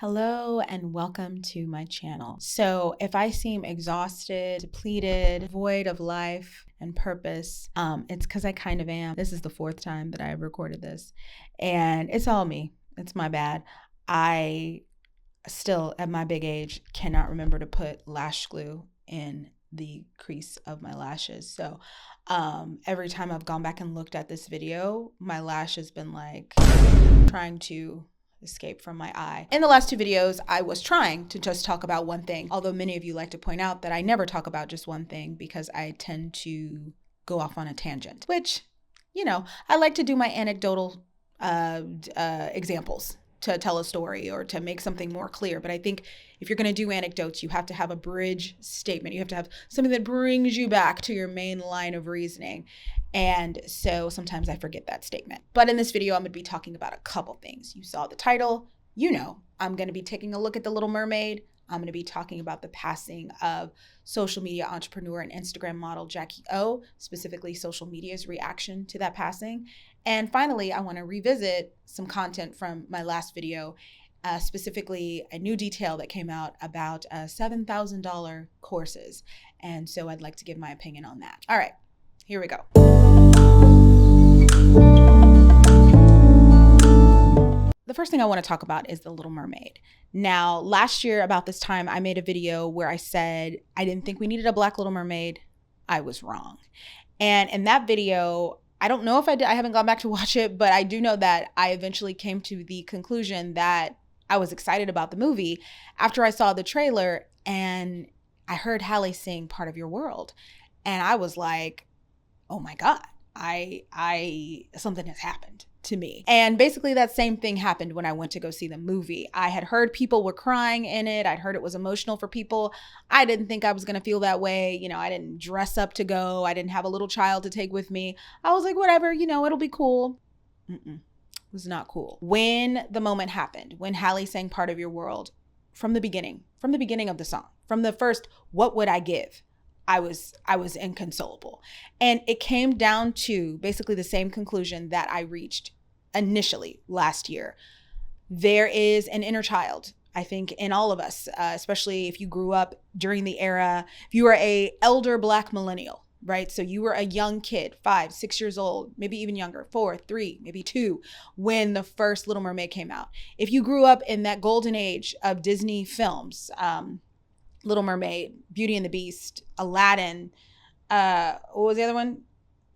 Hello and welcome to my channel. So if I seem exhausted, depleted, void of life and purpose, it's because I kind of am. This is the fourth time that I've recorded this and it's all me. It's my bad. I still, at my big age, cannot remember to put lash glue in the crease of my lashes. So every time I've gone back and looked at this video, my lash has been like trying to escape from my eye. In the last two videos, I was trying to just talk about one thing, although many of you like to point out that I never talk about just one thing because I tend to go off on a tangent, which, I like to do my anecdotal examples to tell a story or to make something more clear. But I think if you're going to do anecdotes, you have to have a bridge statement. You have to have something that brings you back to your main line of reasoning. And so sometimes I forget that statement. But in this video, I'm going to be talking about a couple things. You saw the title. I'm going to be taking a look at The Little Mermaid. I'm going to be talking about the passing of social media entrepreneur and Instagram model Jacky Oh, specifically social media's reaction to that passing. And finally, I want to revisit some content from my last video, specifically a new detail that came out about $7,000 courses. And so I'd like to give my opinion on that. All right, here we go. The first thing I want to talk about is The Little Mermaid. Now, last year about this time, I made a video where I said I didn't think we needed a Black Little Mermaid. I was wrong. And in that video, I don't know if I haven't gone back to watch it, but I do know that I eventually came to the conclusion that I was excited about the movie after I saw the trailer and I heard Halle sing Part of Your World. And I was like, oh my God, something has happened to me. And basically that same thing happened when I went to go see the movie. I had heard people were crying in it. I'd heard it was emotional for people. I didn't think I was going to feel that way. I didn't dress up to go. I didn't have a little child to take with me. I was like, whatever, it'll be cool. It was not cool. When the moment happened, when Halle sang Part of Your World, from the beginning of the song, from the first, what would I give? I was inconsolable. And it came down to basically the same conclusion that I reached initially last year. There is an inner child, I think, in all of us, especially if you grew up during the era, if you were a elder Black millennial, right? So you were a young kid, 5, 6 years old, maybe even younger, 4, 3, maybe 2, when the first Little Mermaid came out. If you grew up in that golden age of Disney films, Little Mermaid, Beauty and the Beast, Aladdin, what was the other one?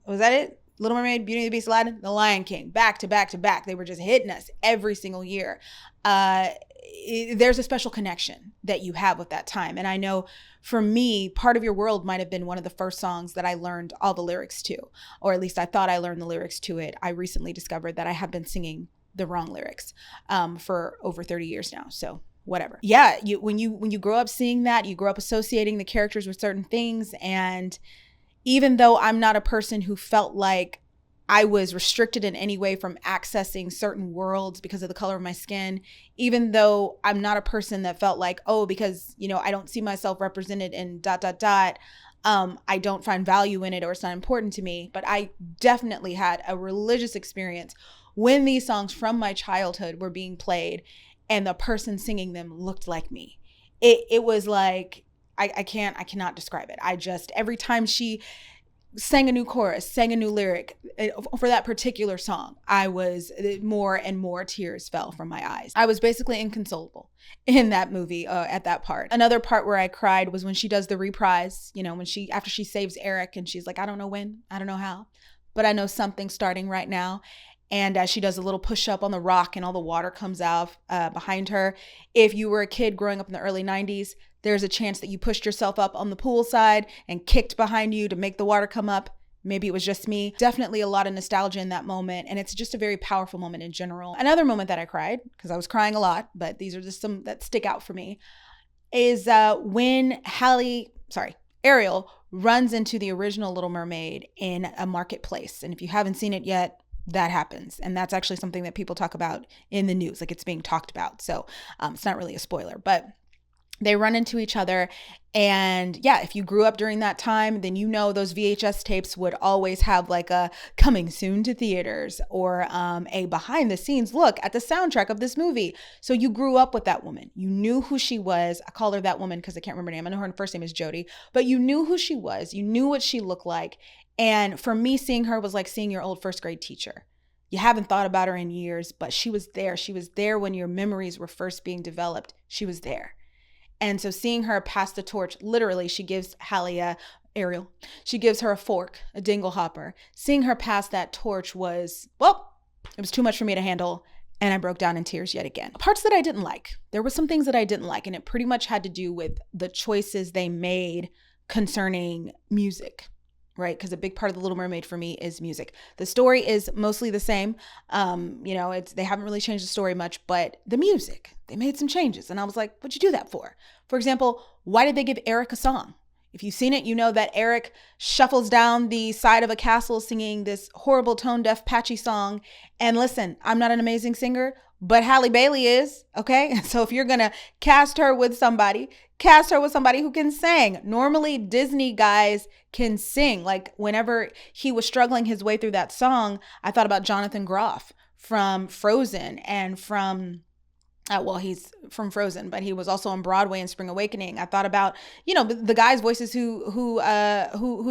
Was that it? Little Mermaid, Beauty and the Beast, Aladdin, The Lion King, back to back to back. They were just hitting us every single year. There's a special connection that you have with that time. And I know for me, Part of Your World might have been one of the first songs that I learned all the lyrics to, or at least I thought I learned the lyrics to it. I recently discovered that I have been singing the wrong lyrics for over 30 years now. So whatever. Yeah, when you grow up seeing that, you grow up associating the characters with certain things. And even though I'm not a person who felt like I was restricted in any way from accessing certain worlds because of the color of my skin, even though I'm not a person that felt like, oh, because, I don't see myself represented in ... I don't find value in it or it's not important to me. But I definitely had a religious experience when these songs from my childhood were being played and the person singing them looked like me. It was like, I cannot describe it. Every time she sang a new chorus, sang a new lyric for that particular song, more and more tears fell from my eyes. I was basically inconsolable in that movie at that part. Another part where I cried was when she does the reprise, after she saves Eric and she's like, I don't know when, I don't know how, but I know something's starting right now. And she does a little push up on the rock and all the water comes out behind her. If you were a kid growing up in the early 90s, there's a chance that you pushed yourself up on the pool side and kicked behind you to make the water come up. Maybe it was just me. Definitely a lot of nostalgia in that moment. And it's just a very powerful moment in general. Another moment that I cried, because I was crying a lot, but these are just some that stick out for me, is when Ariel runs into the original Little Mermaid in a marketplace. And if you haven't seen it yet, that happens. And that's actually something that people talk about in the news, like it's being talked about. So it's not really a spoiler, but They run into each other. And yeah, if you grew up during that time, then you know those VHS tapes would always have like a coming soon to theaters or a behind the scenes look at the soundtrack of this movie. So you grew up with that woman. You knew who she was. I call her that woman because I can't remember her name. I know her first name is Jody, but you knew who she was. You knew what she looked like. And for me, seeing her was like seeing your old first grade teacher. You haven't thought about her in years, but she was there. She was there when your memories were first being developed. She was there. And so seeing her pass the torch, literally, she gives Hallie Ariel, she gives her a fork, a dingle hopper. Seeing her pass that torch was, well, it was too much for me to handle. And I broke down in tears yet again. Parts that I didn't like. There were some things that I didn't like, and it pretty much had to do with the choices they made concerning music. Right? Because a big part of The Little Mermaid for me is music. The story is mostly the same. They haven't really changed the story much, but the music, they made some changes. And I was like, what'd you do that for? For example, why did they give Eric a song? If you've seen it, you know that Eric shuffles down the side of a castle singing this horrible tone-deaf, patchy song. And listen, I'm not an amazing singer, but Halle Bailey is, okay? So if you're going to cast her with somebody who can sing. Normally, Disney guys can sing. Like whenever he was struggling his way through that song, I thought about Jonathan Groff from Frozen and from... he's from Frozen, but he was also on Broadway in Spring Awakening. I thought about, the guys' voices who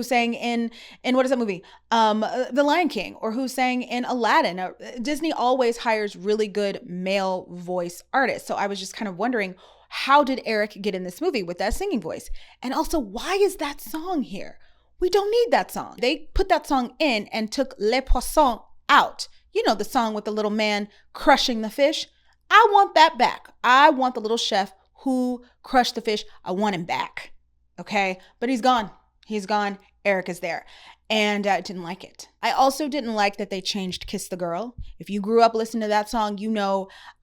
sang in what is that movie? The Lion King, or who sang in Aladdin. Disney always hires really good male voice artists. So I was just kind of wondering, how did Eric get in this movie with that singing voice? And also, why is that song here? We don't need that song. They put that song in and took Les Poissons out. You know, the song with the little man crushing the fish. I want that back. I want the little chef who crushed the fish. I want him back. Okay. But he's gone. He's gone. Eric is there. And I didn't like it. I also didn't like that they changed Kiss the Girl. If you grew up listening to that song,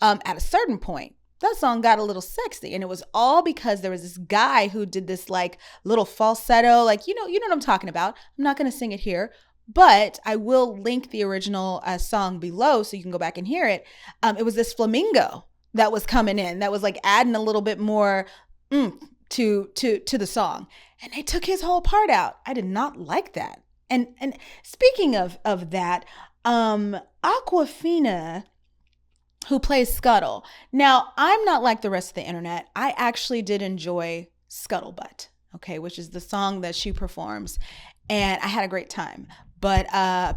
at a certain point, that song got a little sexy. And it was all because there was this guy who did this like little falsetto, like, you know what I'm talking about. I'm not going to sing it here, but I will link the original song below so you can go back and hear it. It was this flamingo that was coming in, that was like adding a little bit more to the song. And they took his whole part out. I did not like that. And speaking of that, Aquafina, who plays Scuttle. Now, I'm not like the rest of the internet. I actually did enjoy Scuttlebutt, okay, which is the song that she performs. And I had a great time. But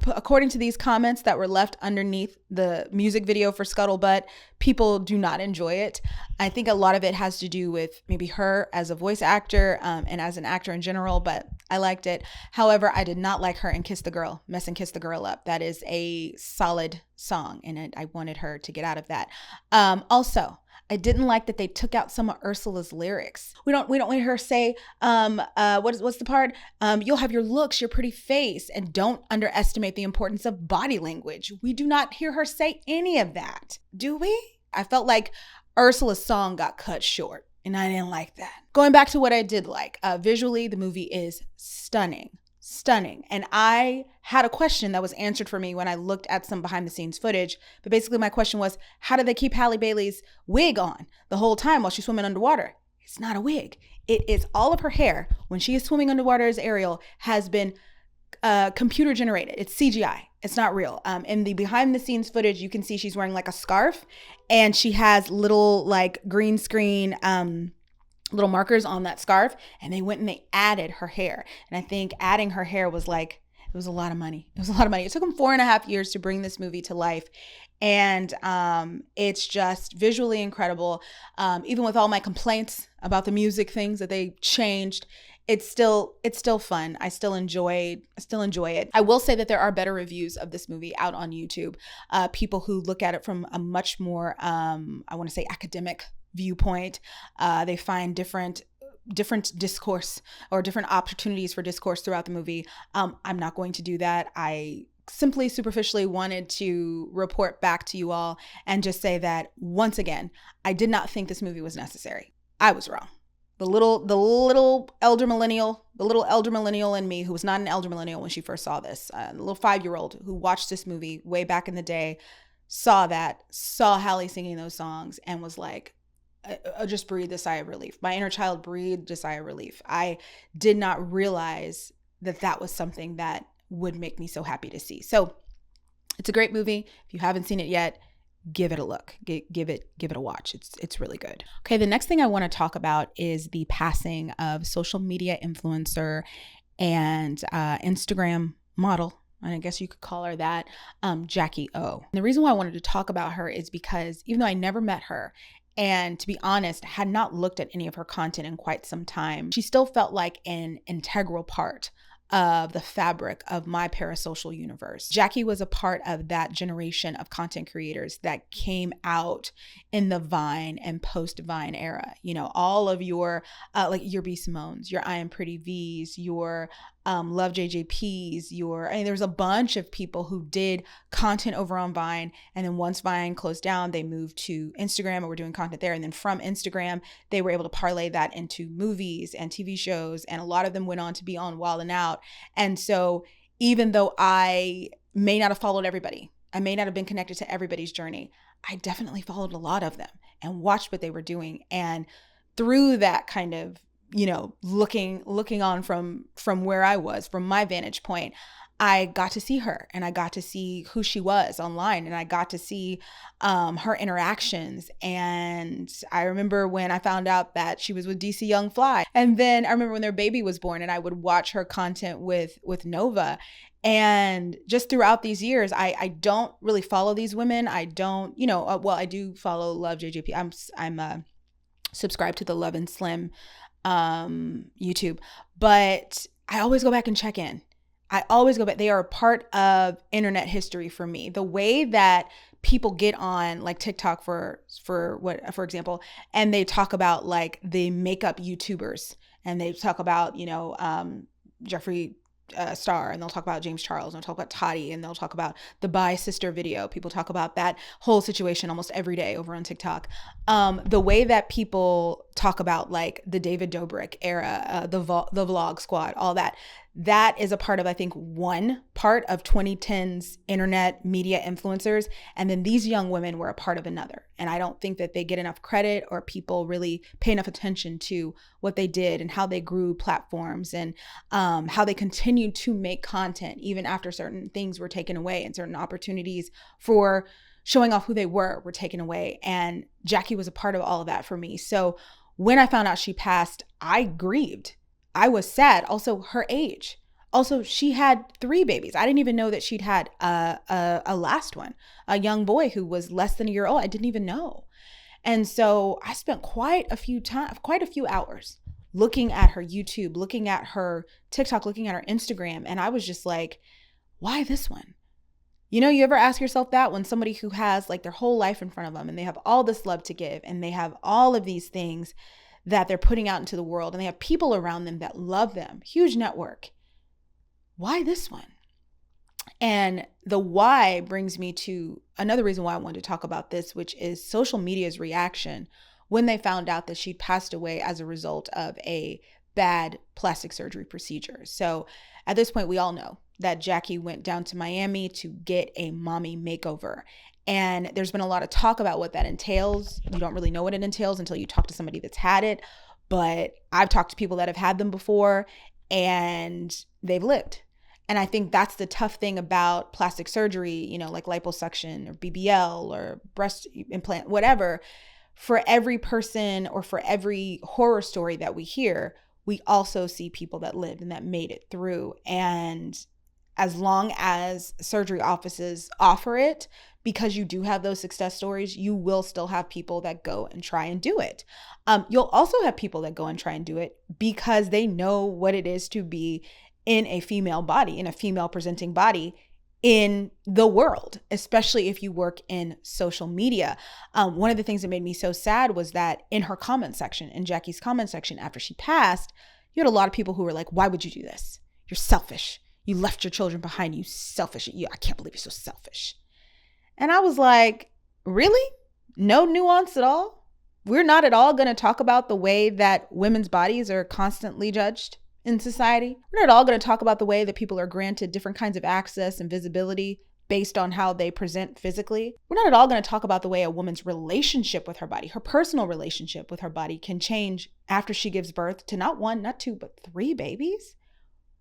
according to these comments that were left underneath the music video for Scuttlebutt, people do not enjoy it. I think a lot of it has to do with maybe her as a voice actor and as an actor in general, but I liked it. However, I did not like her in Kiss the Girl, Mess and Kiss the Girl Up. That is a solid song, and I wanted her to get out of that. Also, I didn't like that they took out some of Ursula's lyrics. We don't hear her say, what's the part? You'll have your looks, your pretty face, and don't underestimate the importance of body language. We do not hear her say any of that, do we? I felt like Ursula's song got cut short, and I didn't like that. Going back to what I did like, visually, the movie is stunning. And I had a question that was answered for me when I looked at some behind the scenes footage. But basically my question was, how did they keep Halle Bailey's wig on the whole time while she's swimming underwater? It's not a wig. It is all of her hair when she is swimming underwater as Ariel has been computer generated. It's CGI. It's not real. In the behind the scenes footage, you can see she's wearing like a scarf and she has little like green screen little markers on that scarf, and they went and they added her hair. And I think adding her hair was like, it was a lot of money. It took them 4.5 years to bring this movie to life. And it's just visually incredible. Even with all my complaints about the music things that they changed, it's still fun. I still enjoy it. I will say that there are better reviews of this movie out on YouTube. People who look at it from a much more, I want to say academic viewpoint. They find different discourse or different opportunities for discourse throughout the movie. I'm not going to do that. I simply superficially wanted to report back to you all and just say that once again, I did not think this movie was necessary. I was wrong. The little elder millennial in me, who was not an elder millennial when she first saw this, the little 5-year-old who watched this movie way back in the day, saw Halle singing those songs and was like, just breathed a sigh of relief. My inner child breathed a sigh of relief. I did not realize that that was something that would make me so happy to see. So it's a great movie. If you haven't seen it yet, give it a look. Give it a watch. It's really good. Okay, the next thing I want to talk about is the passing of social media influencer and Instagram model, and I guess you could call her that, Jacky Oh. And the reason why I wanted to talk about her is because even though I never met her, and to be honest, had not looked at any of her content in quite some time, she still felt like an integral part of the fabric of my parasocial universe. Jacky was a part of that generation of content creators that came out in the Vine and post-Vine era. You know, all of your, like your B. Simone's, your I Am Pretty V's, your Love JJP's, there was a bunch of people who did content over on Vine. And then once Vine closed down, they moved to Instagram and were doing content there. And then from Instagram, they were able to parlay that into movies and TV shows. And a lot of them went on to be on Wild 'N Out. And so even though I may not have followed everybody, I may not have been connected to everybody's journey, I definitely followed a lot of them and watched what they were doing. And through that kind of, you know, looking on from where I was, from my vantage point, I got to see her and I got to see who she was online, and I got to see her interactions. And I remember when I found out that she was with DC Young Fly, and then I remember when their baby was born and I would watch her content with Nova. And just throughout these years, I don't really follow these women. I don't, you know, well, I do follow Love JJP. I'm subscribed to the Love and Slim YouTube, but I always go back and check in. I always go back. They are a part of internet history for me. The way that people get on like TikTok for example, and they talk about like the makeup YouTubers, and they talk about, you know, Jeffree Star, and they'll talk about James Charles, and they'll talk about Toddy, and they'll talk about the Bi Sister video. People talk about that whole situation almost every day over on TikTok. The way that people talk about like the David Dobrik era, the Vlog Squad, all that is a part of, I think, one part of 2010's internet media influencers. And then these young women were a part of another. And I don't think that they get enough credit, or people really pay enough attention to what they did and how they grew platforms, and how they continued to make content even after certain things were taken away and certain opportunities for showing off who they were taken away. And Jacky was a part of all of that for me. So when I found out she passed, I grieved. I was sad. Also, her age. Also, she had 3 babies. I didn't even know that she'd had a last one, a young boy who was less than a year old. I didn't even know. And so I spent quite a few hours looking at her YouTube, looking at her TikTok, looking at her Instagram. And I was just like, why this one? You know, you ever ask yourself that when somebody who has like their whole life in front of them, and they have all this love to give, and they have all of these things that they're putting out into the world, and they have people around them that love them, huge network. Why this one? And the why brings me to another reason why I wanted to talk about this, which is social media's reaction when they found out that she'd passed away as a result of a bad plastic surgery procedure. So at this point, we all know that Jacky went down to Miami to get a mommy makeover. And there's been a lot of talk about what that entails. You don't really know what it entails until you talk to somebody that's had it. But I've talked to people that have had them before, and they've lived. And I think that's the tough thing about plastic surgery, you know, like liposuction or BBL or breast implant, whatever. For every person, or for every horror story that we hear, we also see people that lived and that made it through. And as long as surgery offices offer it, because you do have those success stories, you will still have people that go and try and do it. You'll also have people that go and try and do it because they know what it is to be in a female body, in a female presenting body in the world, especially if you work in social media. One of the things that made me so sad was that in her comment section, in Jacky's comment section after she passed, you had a lot of people who were like, why would you do this? You're selfish. You left your children behind, you selfish. I can't believe you're so selfish. And I was like, really? No nuance at all? We're not at all going to talk about the way that women's bodies are constantly judged in society. We're not at all going to talk about the way that people are granted different kinds of access and visibility based on how they present physically. We're not at all going to talk about the way a woman's relationship with her body, her personal relationship with her body, can change after she gives birth to not one, not two, but 3 babies.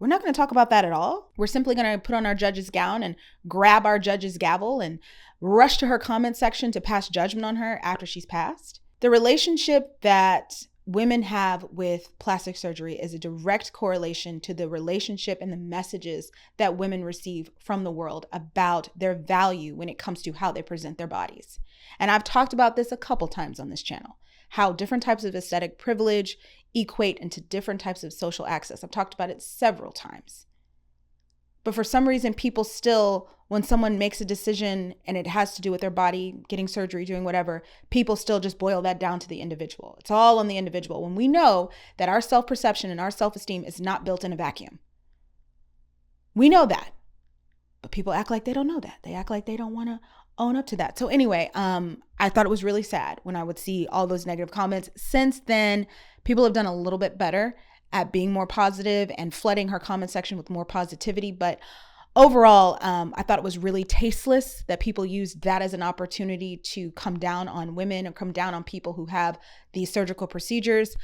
We're not going to talk about that at all. We're simply going to put on our judge's gown and grab our judge's gavel and rush to her comment section to pass judgment on her after she's passed. The relationship that women have with plastic surgery is a direct correlation to the relationship and the messages that women receive from the world about their value when it comes to how they present their bodies. And I've talked about this a couple times on this channel, how different types of aesthetic privilege equate into different types of social access. I've talked about it several times. But for some reason, people still, when someone makes a decision and it has to do with their body, getting surgery, doing whatever, people still just boil that down to the individual. It's all on the individual, when we know that our self-perception and our self-esteem is not built in a vacuum. We know that, but people act like they don't know that. They act like they don't want to own up to that. So anyway, I thought it was really sad when I would see all those negative comments. Since then, people have done a little bit better at being more positive and flooding her comment section with more positivity. But overall, I thought it was really tasteless that people used that as an opportunity to come down on women or come down on people who have these surgical procedures.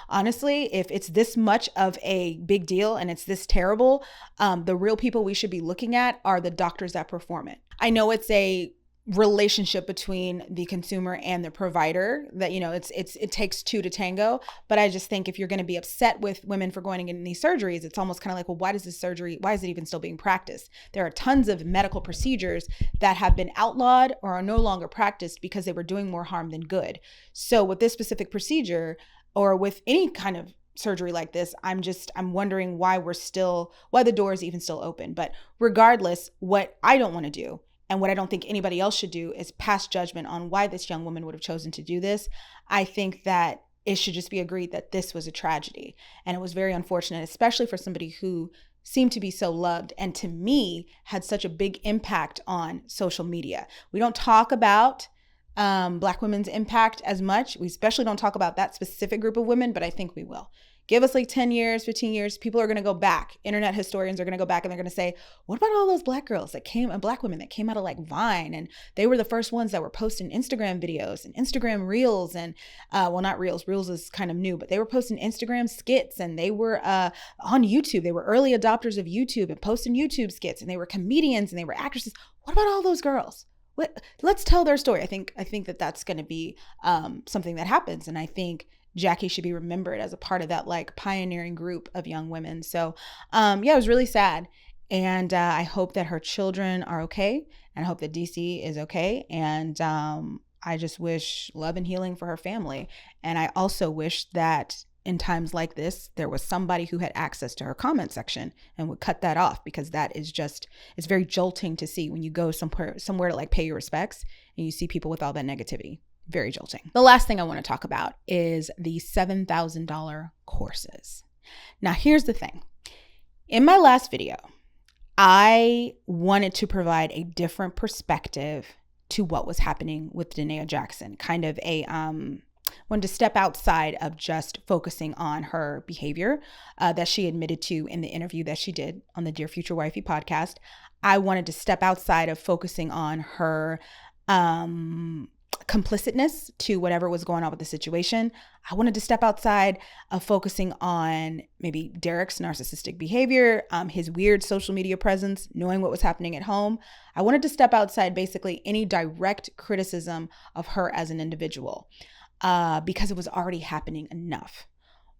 Honestly, if it's this much of a big deal and it's this terrible, the real people we should be looking at are the doctors that perform it. I know it's a relationship between the consumer and the provider that, it takes 2 to tango. But I just think if you're going to be upset with women for going and getting these surgeries, it's almost kind of like, well, why is it even still being practiced? There are tons of medical procedures that have been outlawed or are no longer practiced because they were doing more harm than good. So with this specific procedure, or with any kind of surgery like this, I'm wondering why the door is even still open. But regardless, what I don't want to do, and what I don't think anybody else should do, is pass judgment on why this young woman would have chosen to do this. I think that it should just be agreed that this was a tragedy. And it was very unfortunate, especially for somebody who seemed to be so loved and, to me, had such a big impact on social media. We don't talk about Black women's impact as much. We especially don't talk about that specific group of women, but I think we will. Give us like 10 years, 15 years, people are going to go back. Internet historians are going to go back and they're going to say, what about all those Black women that came out of like Vine? And they were the first ones that were posting Instagram videos and Instagram reels and, not reels. Reels is kind of new, but they were posting Instagram skits, and they were on YouTube. They were early adopters of YouTube and posting YouTube skits, and they were comedians and they were actresses. What about all those girls? Let's tell their story. I think that that's going to be something that happens. And I think Jacky should be remembered as a part of that like pioneering group of young women. So it was really sad. And I hope that her children are okay. And I hope that DC is okay. And I just wish love and healing for her family. And I also wish that in times like this, there was somebody who had access to her comment section and would cut that off, because that is it's very jolting to see when you go somewhere to like pay your respects and you see people with all that negativity. Very jolting. The last thing I want to talk about is the $7,000 courses. Now, here's the thing. In my last video, I wanted to provide a different perspective to what was happening with Danae Jackson, kind of wanted to step outside of just focusing on her behavior that she admitted to in the interview that she did on the Dear Future Wifey podcast. I wanted to step outside of focusing on her complicitness to whatever was going on with the situation. I wanted to step outside of focusing on maybe Derek's narcissistic behavior, his weird social media presence, knowing what was happening at home. I wanted to step outside basically any direct criticism of her as an individual because it was already happening enough.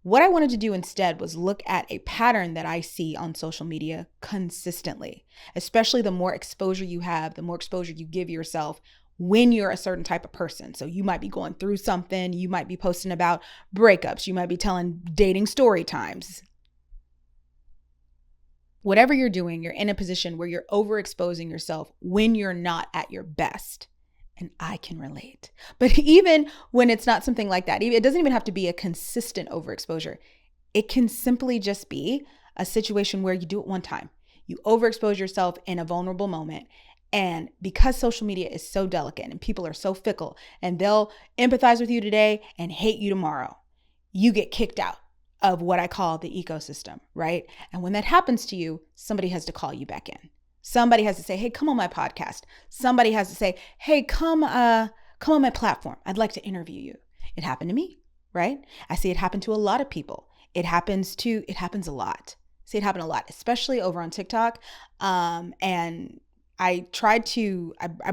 What I wanted to do instead was look at a pattern that I see on social media consistently, especially the more exposure you have, the more exposure you give yourself when you're a certain type of person. So you might be going through something, you might be posting about breakups, you might be telling dating story times. Whatever you're doing, you're in a position where you're overexposing yourself when you're not at your best. And I can relate. But even when it's not something like that, it doesn't even have to be a consistent overexposure. It can simply just be a situation where you do it one time. You overexpose yourself in a vulnerable moment. And because social media is so delicate and people are so fickle and they'll empathize with you today and hate you tomorrow, you get kicked out of what I call the ecosystem, right? And when that happens to you, somebody has to call you back in. Somebody has to say, hey, come on my podcast. Somebody has to say, hey, come on my platform. I'd like to interview you. It happened to me, right? I see it happen to a lot of people. It happens a lot. See it happen a lot, especially over on TikTok. And I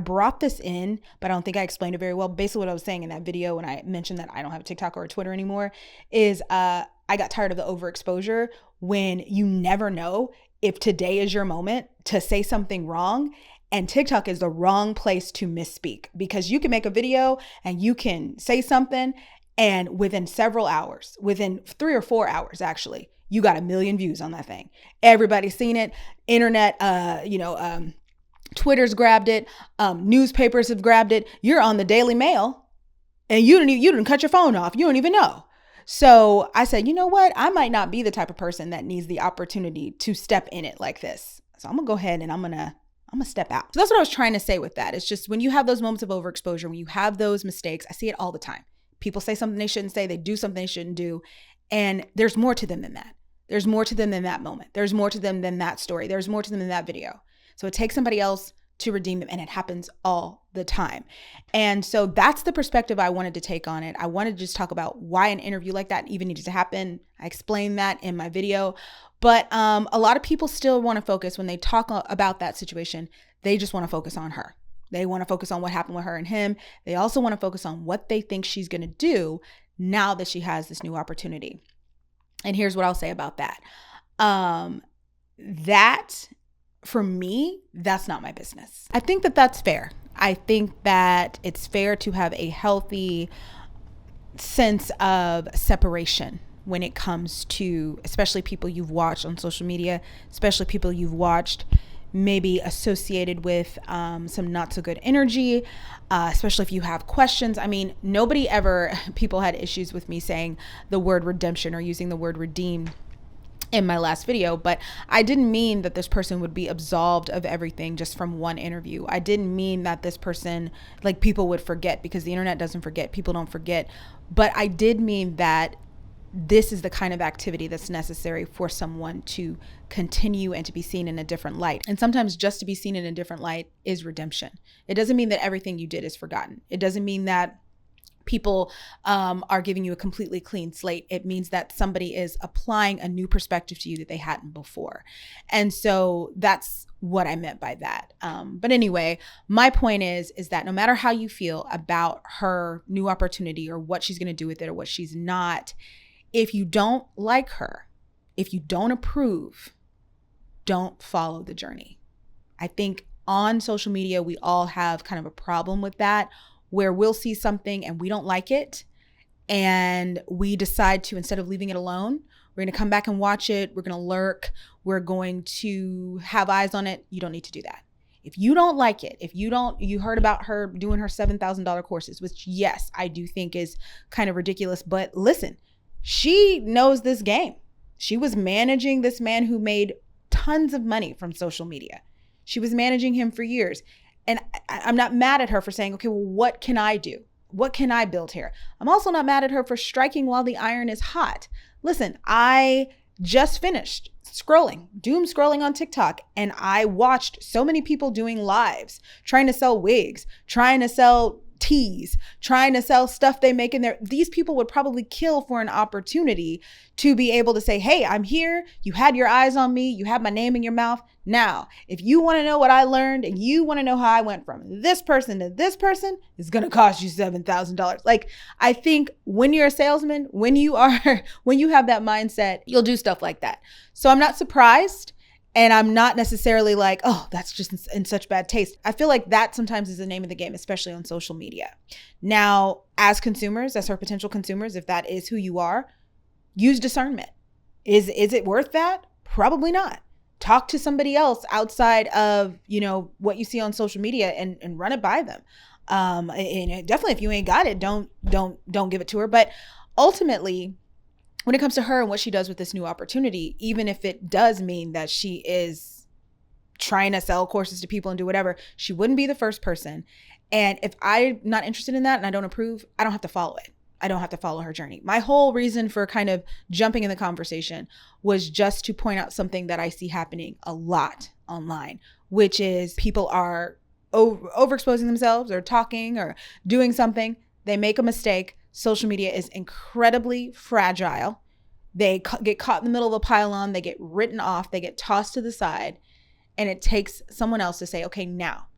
brought this in, but I don't think I explained it very well. Basically what I was saying in that video when I mentioned that I don't have a TikTok or a Twitter anymore is I got tired of the overexposure when you never know if today is your moment to say something wrong. And TikTok is the wrong place to misspeak, because you can make a video and you can say something, and within several hours, within 3 or 4 hours, actually, you got 1 million views on that thing. Everybody's seen it. Internet, Twitter's grabbed it. Newspapers have grabbed it. You're on the Daily Mail and you didn't cut your phone off. You don't even know. So I said, you know what? I might not be the type of person that needs the opportunity to step in it like this. So I'm gonna go ahead and I'm gonna step out. So that's what I was trying to say with that. It's just when you have those moments of overexposure, when you have those mistakes, I see it all the time. People say something they shouldn't say, they do something they shouldn't do. And there's more to them than that. There's more to them than that moment. There's more to them than that story. There's more to them than that video. So it takes somebody else to redeem them, and it happens all the time. And so that's the perspective I wanted to take on it. I wanted to just talk about why an interview like that even needed to happen. I explained that in my video, but a lot of people still want to focus when they talk about that situation. They just want to focus on her. They want to focus on what happened with her and him. They also want to focus on what they think she's going to do now that she has this new opportunity. And here's what I'll say about that. That for me, that's not my business. I think that that's fair. I think that it's fair to have a healthy sense of separation when it comes to, especially people you've watched on social media, especially people you've watched maybe associated with some not so good energy, especially if you have questions. I mean, people had issues with me saying the word redemption or using the word redeem in my last video, but I didn't mean that this person would be absolved of everything just from one interview. I didn't mean that this person, like, people would forget, because the internet doesn't forget. People don't forget. But I did mean that this is the kind of activity that's necessary for someone to continue and to be seen in a different light. And sometimes just to be seen in a different light is redemption. It doesn't mean that everything you did is forgotten. It doesn't mean that people are giving you a completely clean slate. It means that somebody is applying a new perspective to you that they hadn't before. And so that's what I meant by that. But anyway, my point is that no matter how you feel about her new opportunity or what she's going to do with it or what she's not, if you don't like her, if you don't approve, don't follow the journey. I think on social media, we all have kind of a problem with that, where we'll see something and we don't like it, and we decide to, instead of leaving it alone, we're going to come back and watch it. We're going to lurk. We're going to have eyes on it. You don't need to do that. If you don't like it, you heard about her doing her $7,000 courses, which, yes, I do think is kind of ridiculous, but listen, she knows this game. She was managing this man who made tons of money from social media. She was managing him for years. And I'm not mad at her for saying, okay, well, what can I do? What can I build here? I'm also not mad at her for striking while the iron is hot. Listen, I just finished doom scrolling on TikTok, and I watched so many people doing lives, trying to sell wigs, trying to sell teas, trying to sell stuff they make in there. These people would probably kill for an opportunity to be able to say, hey, I'm here. You had your eyes on me. You had my name in your mouth. Now, if you want to know what I learned and you want to know how I went from this person to this person, it's going to cost you $7,000. Like, I think when you're a salesman, when you have that mindset, you'll do stuff like that. So I'm not surprised. And I'm not necessarily like, oh, that's just in such bad taste. I feel like that sometimes is the name of the game, especially on social media. Now, as consumers, as her potential consumers, if that is who you are, use discernment. Is it worth that? Probably not. Talk to somebody else outside of, what you see on social media and run it by them. And definitely, if you ain't got it, don't give it to her. But ultimately, when it comes to her and what she does with this new opportunity, even if it does mean that she is trying to sell courses to people and do whatever, she wouldn't be the first person. And if I'm not interested in that and I don't approve, I don't have to follow it. I don't have to follow her journey. My whole reason for kind of jumping in the conversation was just to point out something that I see happening a lot online, which is people are overexposing themselves or talking or doing something. They make a mistake. Social media is incredibly fragile. They get caught in the middle of a pylon. They get written off. They get tossed to the side. And it takes someone else to say, okay, now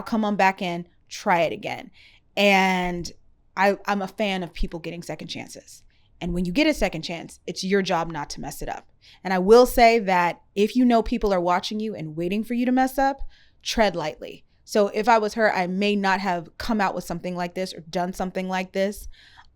come on back in, try it again. And I'm a fan of people getting second chances. And when you get a second chance, it's your job not to mess it up. And I will say that if you know people are watching you and waiting for you to mess up, tread lightly. So if I was her, I may not have come out with something like this or done something like this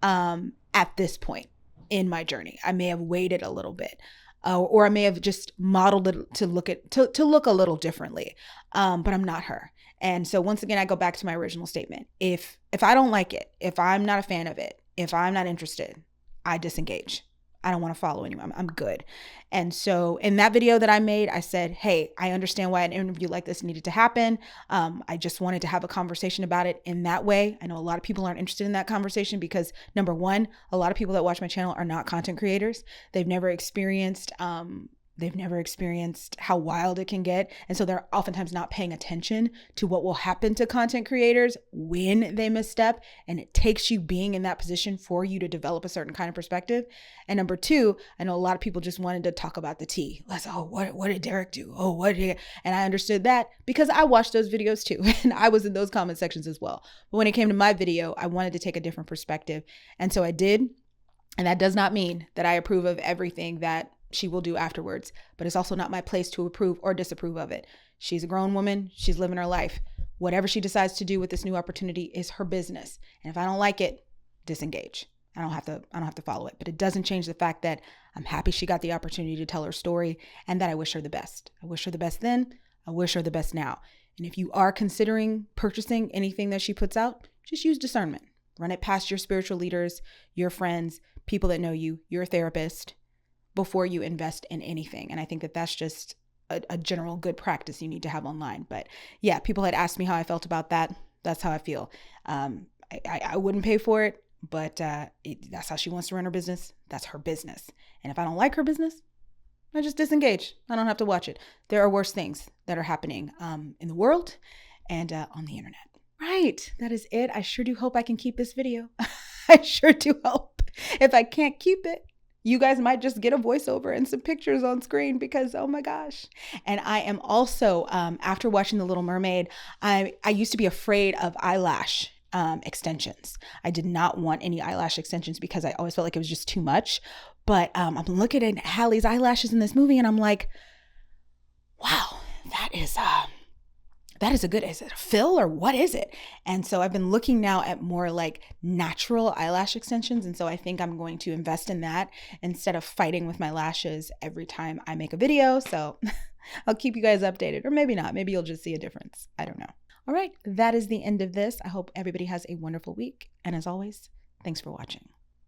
at this point in my journey. I may have waited a little bit. Or I may have just modeled it to look a little differently, but I'm not her. And so once again, I go back to my original statement. If I don't like it, if I'm not a fan of it, if I'm not interested, I disengage. I don't want to follow anyone. I'm good. And so in that video that I made, I said, hey, I understand why an interview like this needed to happen. I just wanted to have a conversation about it in that way. I know a lot of people aren't interested in that conversation because, number one, a lot of people that watch my channel are not content creators. They've never experienced how wild it can get. And so they're oftentimes not paying attention to what will happen to content creators when they misstep. And it takes you being in that position for you to develop a certain kind of perspective. And number two, I know a lot of people just wanted to talk about the tea. What did Derek do? And I understood that because I watched those videos too. And I was in those comment sections as well. But when it came to my video, I wanted to take a different perspective. And so I did. And that does not mean that I approve of everything that she will do afterwards, but it's also not my place to approve or disapprove of it. She's a grown woman. She's living her life. Whatever she decides to do with this new opportunity is her business. And if I don't like it, disengage. I don't have to follow it, but it doesn't change the fact that I'm happy she got the opportunity to tell her story and that I wish her the best. I wish her the best then. I wish her the best now. And if you are considering purchasing anything that she puts out, just use discernment. Run it past your spiritual leaders, your friends, people that know you, your therapist, before you invest in anything. And I think that that's just a general good practice you need to have online. But yeah, people had asked me how I felt about that. That's how I feel. I wouldn't pay for it, but that's how she wants to run her business. That's her business. And if I don't like her business, I just disengage. I don't have to watch it. There are worse things that are happening in the world and on the internet. Right. That is it. I sure do hope I can keep this video. I sure do hope. If I can't keep it, you guys might just get a voiceover and some pictures on screen because, oh my gosh. And I am also, after watching The Little Mermaid, I used to be afraid of eyelash extensions. I did not want any eyelash extensions because I always felt like it was just too much. But I'm looking at Halle's eyelashes in this movie and I'm like, wow, that is is it a fill or what is it? And so I've been looking now at more like natural eyelash extensions. And so I think I'm going to invest in that instead of fighting with my lashes every time I make a video. So I'll keep you guys updated, or maybe not. Maybe you'll just see a difference. I don't know. All right. That is the end of this. I hope everybody has a wonderful week. And as always, thanks for watching.